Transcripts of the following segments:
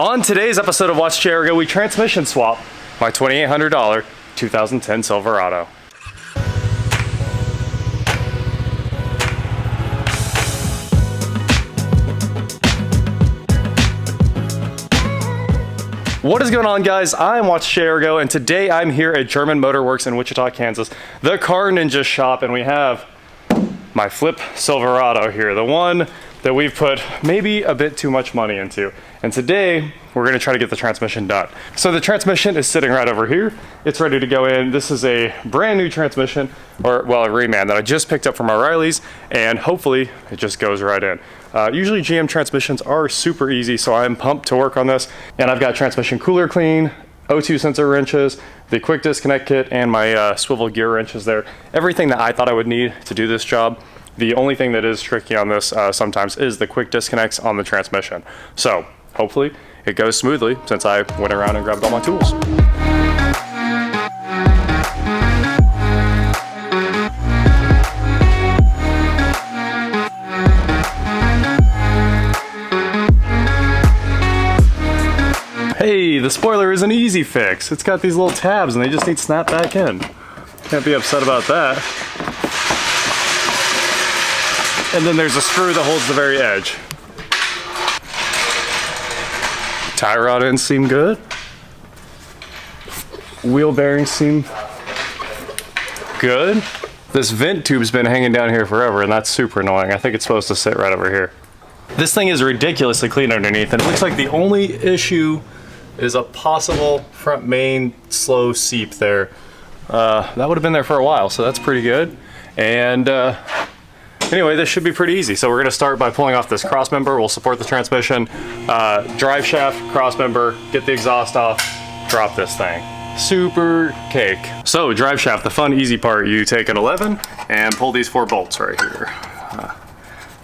On today's episode of Watch Chair Go, we transmission swap my $2,800 2010 Silverado. What is going on, guys? I'm Watch Chair Go, and today I'm here at German Motor Works in Wichita, Kansas, the Car Ninja shop, and we have my flip Silverado here, the one that we've put maybe a bit too much money into. And today we're going to try to get the transmission done. So the transmission is sitting right over here. It's ready to go in. This is a brand new transmission, or well, a reman that I just picked up from O'Reilly's, and hopefully it just goes right in. Usually GM transmissions are super easy, so I'm pumped to work on this. And I've got transmission cooler clean, O2 sensor wrenches, the quick disconnect kit, and my swivel gear wrenches there. Everything that I thought I would need to do this job. The only thing that is tricky on this sometimes is the quick disconnects on the transmission. So hopefully it goes smoothly since I went around and grabbed all my tools. Hey, the spoiler is an easy fix. It's got these little tabs and they just need snap back in. Can't be upset about that. And then there's a screw that holds the very edge. Tie rod ends seem good. Wheel bearings seem good. This vent tube's been hanging down here forever, and that's super annoying. I think it's supposed to sit right over here. This thing is ridiculously clean underneath, and it looks like the only issue is a possible front main slow seep there. That would have been there for a while, so that's pretty good. And anyway, this should be pretty easy. So we're gonna start by pulling off this cross member. We'll support the transmission, drive shaft, cross member, get the exhaust off, drop this thing. Super cake. So drive shaft, the fun, easy part. You take an 11 and pull these 4 bolts right here.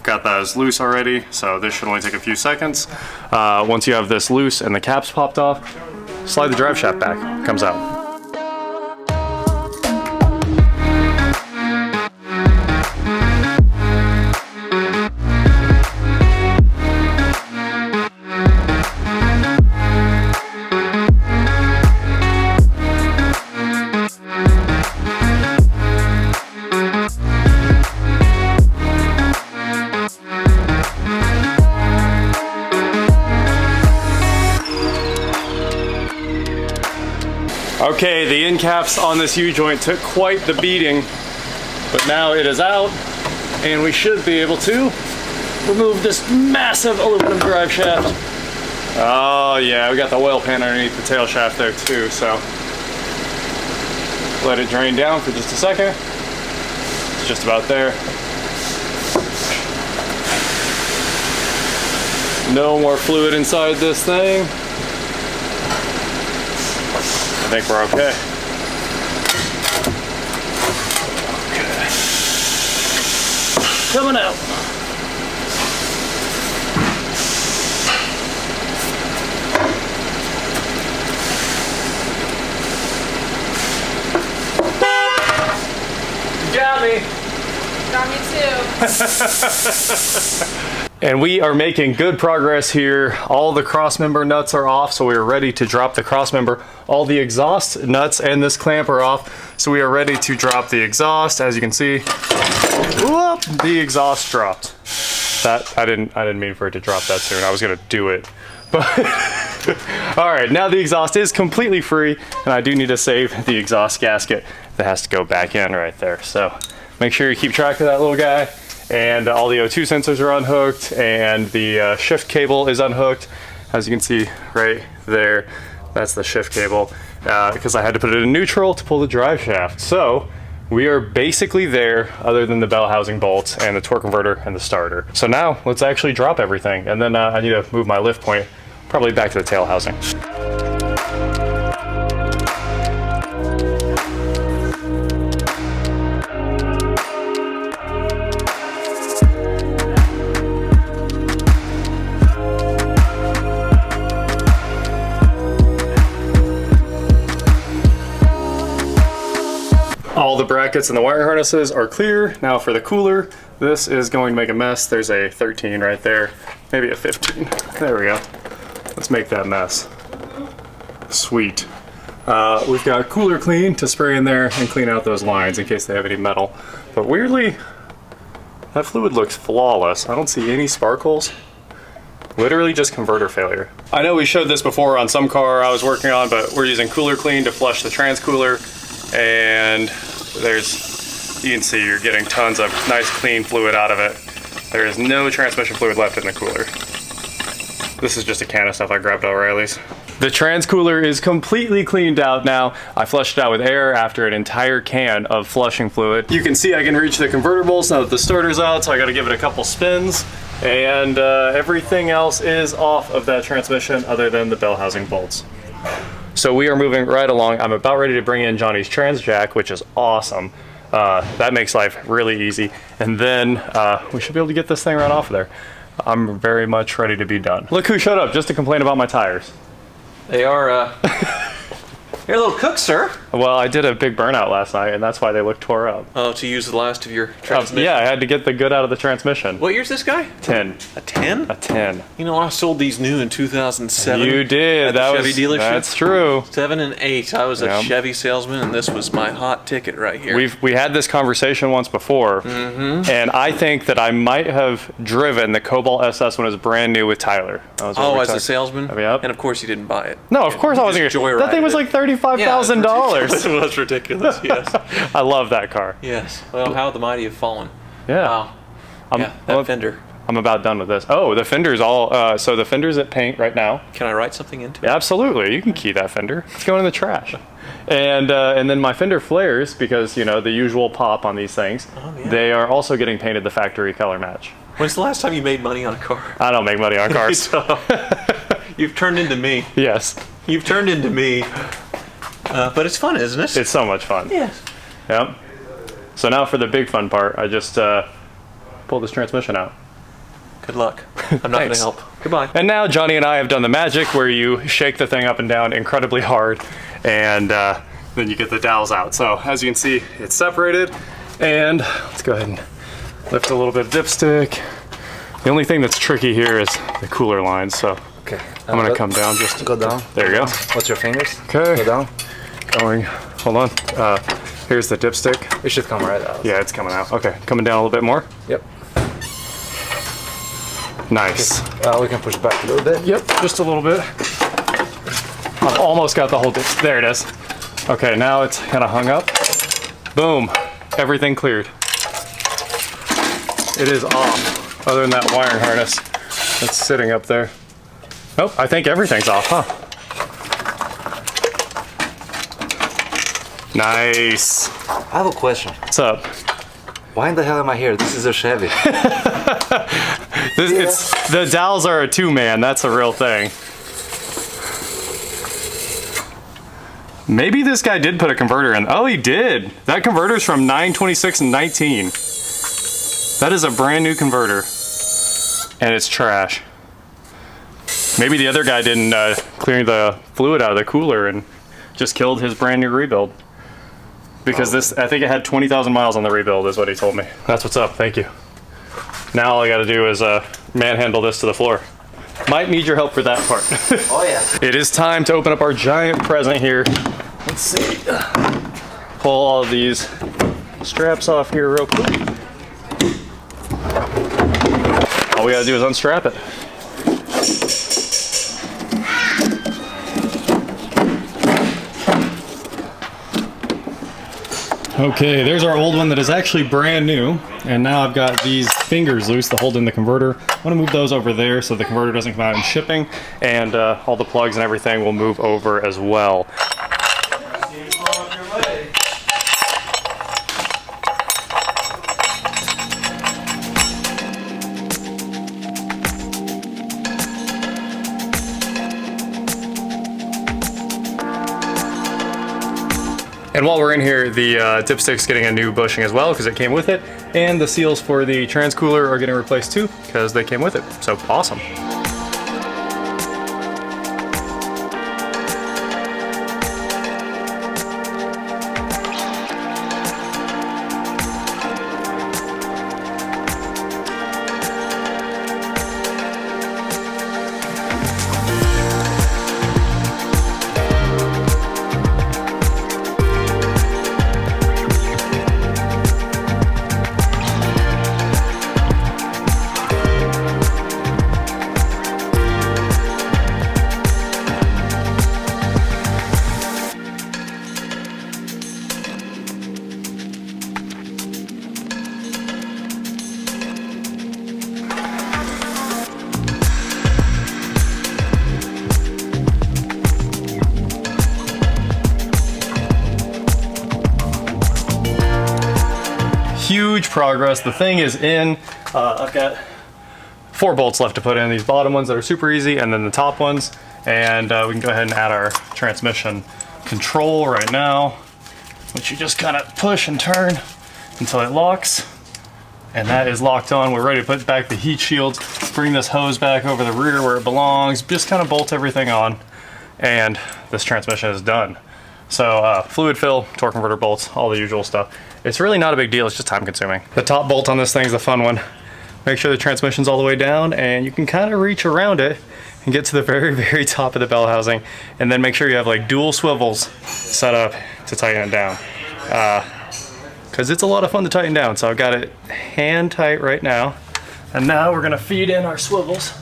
Got those loose already, so this should only take a few seconds. Once you have this loose and the caps popped off, slide the drive shaft back, comes out. Okay, the end caps on this U-joint took quite the beating, but now it is out, and we should be able to remove this massive aluminum drive shaft. Oh yeah, we got the oil pan underneath the tail shaft there too, so let it drain down for just a second. It's just about there. No more fluid inside this thing. I think we're okay. Okay. Coming out. You got me. Got me too. And we are making good progress here. All the cross member nuts are off, so we are ready to drop the cross member. All the exhaust nuts and this clamp are off, so we are ready to drop the exhaust. As you can see, whoop, the exhaust dropped. That I didn't mean for it to drop that soon. I was gonna do it, but all right. Now the exhaust is completely free, and I do need to save the exhaust gasket that has to go back in right there. So make sure you keep track of that little guy. And all the O2 sensors are unhooked, and the shift cable is unhooked. As you can see right there, that's the shift cable, because I had to put it in neutral to pull the drive shaft. So we are basically there, other than the bell housing bolts and the torque converter and the starter. So now let's actually drop everything, and then I need to move my lift point probably back to the tail housing. All the brackets and the wire harnesses are clear. Now for the cooler, this is going to make a mess. There's a 13 right there, maybe a 15. There we go. Let's make that mess. Sweet. We've got cooler clean to spray in there and clean out those lines in case they have any metal. But weirdly, that fluid looks flawless. I don't see any sparkles. Literally just converter failure. I know we showed this before on some car I was working on, but we're using cooler clean to flush the trans cooler. And you can see you're getting tons of nice clean fluid out of it. There is no transmission fluid left in the cooler. This is just a can of stuff I grabbed at O'Reilly's. The trans cooler is completely cleaned out now. I flushed it out with air after an entire can of flushing fluid. You can see I can reach the converter bolts now that the starter's out, so I gotta give it a couple spins. And everything else is off of that transmission other than the bell housing bolts. So we are moving right along. I'm about ready to bring in Johnny's trans jack, which is awesome. That makes life really easy. And then we should be able to get this thing right off of there. I'm very much ready to be done. Look who showed up just to complain about my tires. They are, you're a little cook, sir. Well, I did a big burnout last night, and that's why they look tore up. Oh, to use the last of your transmission? Yeah, I had to get the good out of the transmission. What year's this guy? 10. A 10? A 10. You know, I sold these new in 2007. You did. At the Chevy dealership. That's true. 7 and 8. I was a Chevy salesman, and this was my hot ticket right here. We had this conversation once before, and I think that I might have driven the Cobalt SS when it was brand new with Tyler. As a salesman? Yep. And of course you didn't buy it. No, of course I wasn't. That thing was like $35,000. It was ridiculous, yes. I love that car. Yes. Well, how the mighty have fallen. Yeah. Wow. That fender. I'm about done with this. Oh, the fender's all, so the fender's at paint right now. Can I write something into it? Absolutely. You can key that fender. It's going in the trash. And then my fender flares, because, you know, the usual pop on these things, they are also getting painted the factory color match. When's the last time you made money on a car? I don't make money on cars. You've turned into me. Yes. You've turned into me. But it's fun, isn't it? It's so much fun. Yes. Yep. So now for the big fun part, I just pull this transmission out. Good luck. I'm not going to help. Goodbye. And now Johnny and I have done the magic where you shake the thing up and down incredibly hard, and then you get the dowels out. So as you can see, it's separated, and let's go ahead and lift a little bit of dipstick. The only thing that's tricky here is the cooler lines, so okay. I'm going to come down just... Go down. There you go. What's your fingers? Okay. Go down. Going. Hold on. Here's the dipstick. It should come right out. Yeah, it's coming out. Okay, coming down a little bit more. Yep. Nice. Okay. We can push back a little bit. Yep, just a little bit. I've almost got the whole dip. There it is. Okay, now it's kind of hung up. Boom. Everything cleared. It is off, other than that wiring harness that's sitting up there. Oh, I think everything's off, huh? Nice. I have a question. What's up? Why in the hell am I here? This is a Chevy. The dowels are a two-man. That's a real thing. Maybe this guy did put a converter in. Oh, he did. That converter's from 9/26 and 19. That is a brand new converter. And it's trash. Maybe the other guy didn't clear the fluid out of the cooler and just killed his brand new rebuild. Because this, I think it had 20,000 miles on the rebuild is what he told me. That's what's up, thank you. Now all I gotta do is manhandle this to the floor. Might need your help for that part. Oh yeah. It is time to open up our giant present here. Let's see. Pull all of these straps off here real quick. All we gotta do is unstrap it. Okay, there's our old one that is actually brand new, and now I've got these fingers loose to hold in the converter. I'm gonna move those over there so the converter doesn't come out in shipping, and all the plugs and everything will move over as well. And while we're in here, the dipstick's getting a new bushing as well because it came with it, and the seals for the trans cooler are getting replaced too because they came with it. So awesome. huge progress. The thing is in. I've got 4 bolts left to put in, these bottom ones that are super easy, and then the top ones. And we can go ahead and add our transmission control right now, which you just kind of push and turn until it locks. And that is locked on. We're ready to put back the heat shields, bring this hose back over the rear where it belongs, just kind of bolt everything on, and this transmission is done. So fluid fill, torque converter bolts, all the usual stuff. It's really not a big deal, it's just time consuming. The top bolt on this thing is the fun one. Make sure the transmission's all the way down, and you can kind of reach around it and get to the very, very top of the bell housing, and then make sure you have like dual swivels set up to tighten it down. Because it's a lot of fun to tighten down. So I've got it hand tight right now. And now we're gonna feed in our swivels.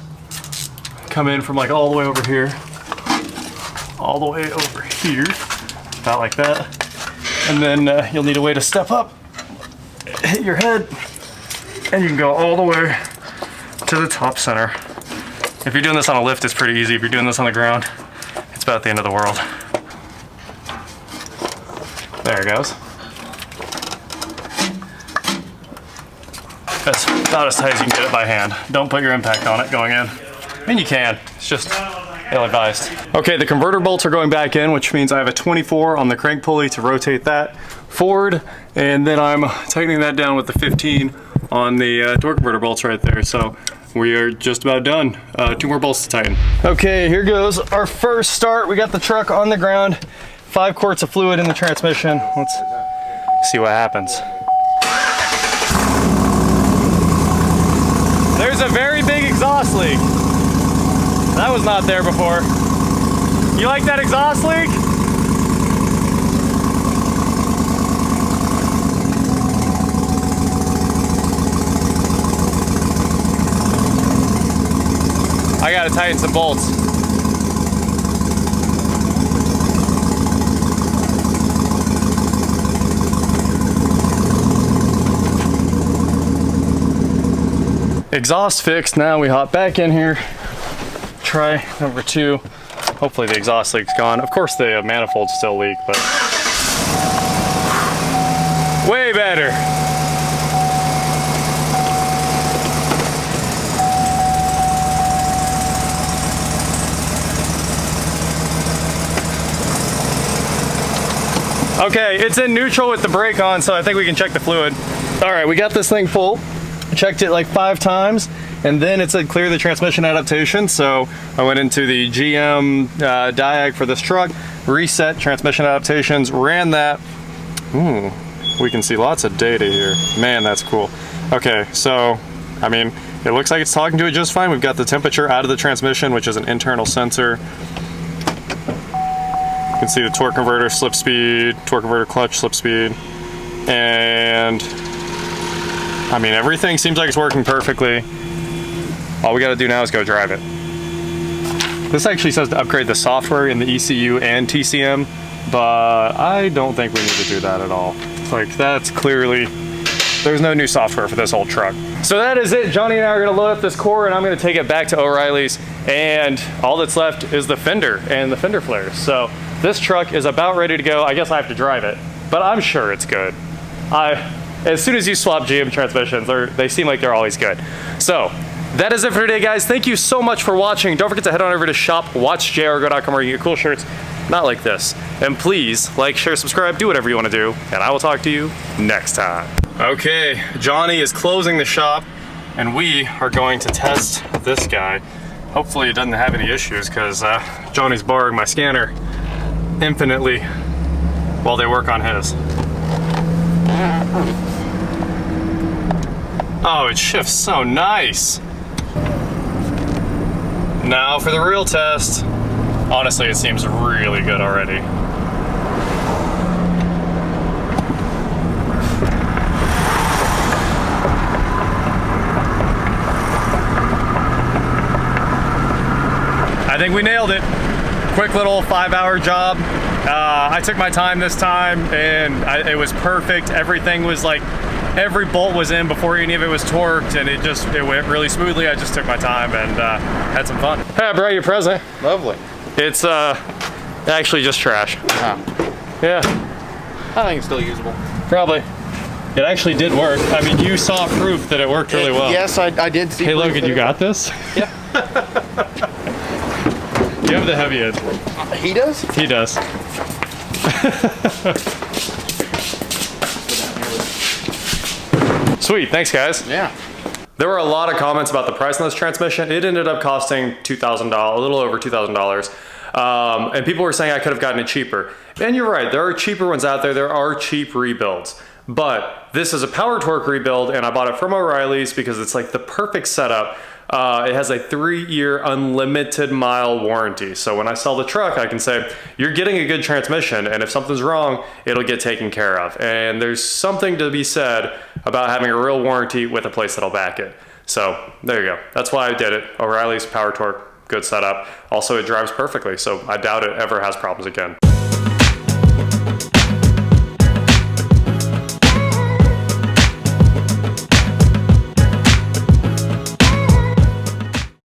Come in from like all the way over here, all the way over here, about like that. And then you'll need a way to step up, hit your head, and you can go all the way to the top center. If you're doing this on a lift, it's pretty easy. If you're doing this on the ground, it's about the end of the world. There it goes. That's about as tight as you can get it by hand. Don't put your impact on it going in. I mean, you can, it's just ill-advised. Okay, the converter bolts are going back in, which means I have a 24 on the crank pulley to rotate that forward, and then I'm tightening that down with the 15 on the torque converter bolts right there. So we are just about done. 2 more bolts to tighten. Okay, here goes our first start. We got the truck on the ground, 5 quarts of fluid in the transmission. Let's see what happens. There's a very big exhaust leak. That was not there before. You like that exhaust leak? I gotta tighten some bolts. Exhaust fixed, now we hop back in here. Try number 2. Hopefully the exhaust leak's gone. Of course the manifolds still leak, but way better. Okay, it's in neutral with the brake on, so I think we can check the fluid. All right, we got this thing full. Checked it like 5 times, and then it said clear the transmission adaptation. So I went into the GM diag for this truck, reset transmission adaptations, ran that. Ooh, we can see lots of data here. Man, that's cool. Okay, so I mean, it looks like it's talking to it just fine. We've got the temperature out of the transmission, which is an internal sensor. You can see the torque converter slip speed, torque converter clutch slip speed, and I mean, everything seems like it's working perfectly. All we gotta do now is go drive it. This actually says to upgrade the software in the ECU and TCM, but I don't think we need to do that at all. It's like, that's clearly, there's no new software for this old truck. So that is it. Johnny and I are gonna load up this core and I'm gonna take it back to O'Reilly's, and all that's left is the fender and the fender flares. So this truck is about ready to go. I guess I have to drive it, but I'm sure it's good. As soon as you swap GM transmissions, they seem like they're always good. So that is it for today, guys. Thank you so much for watching. Don't forget to head on over to shop.watchjrgo.com where you can get cool shirts, not like this. And please like, share, subscribe, do whatever you want to do, and I will talk to you next time. Okay, Johnny is closing the shop, and we are going to test this guy. Hopefully it doesn't have any issues, because Johnny's borrowing my scanner infinitely while they work on his. Oh, it shifts so nice. Now for the real test. Honestly, it seems really good already. I think we nailed it. Quick little 5-hour job. I took my time this time, and it was perfect. Everything was like, every bolt was in before any of it was torqued, and it went really smoothly. I just took my time and had some fun. Hey, I brought you a present. Lovely. It's actually just trash. Oh. Yeah. I think it's still usable. Probably. It actually did work. I mean, you saw proof that it worked really well. Yes, I did see. Hey, Logan, you got this? Yeah. You have the heavy end. He does? He does. Sweet, thanks guys. Yeah. There were a lot of comments about the price on this transmission. It ended up costing $2,000, a little over $2,000. And people were saying I could have gotten it cheaper. And you're right, there are cheaper ones out there. There are cheap rebuilds. But this is a PowerTorque rebuild, and I bought it from O'Reilly's because it's like the perfect setup. It has a 3-year unlimited mile warranty. So when I sell the truck, I can say, you're getting a good transmission, and if something's wrong, it'll get taken care of. And there's something to be said about having a real warranty with a place that'll back it. So there you go. That's why I did it. O'Reilly's PowerTorque, good setup. Also, it drives perfectly, so I doubt it ever has problems again.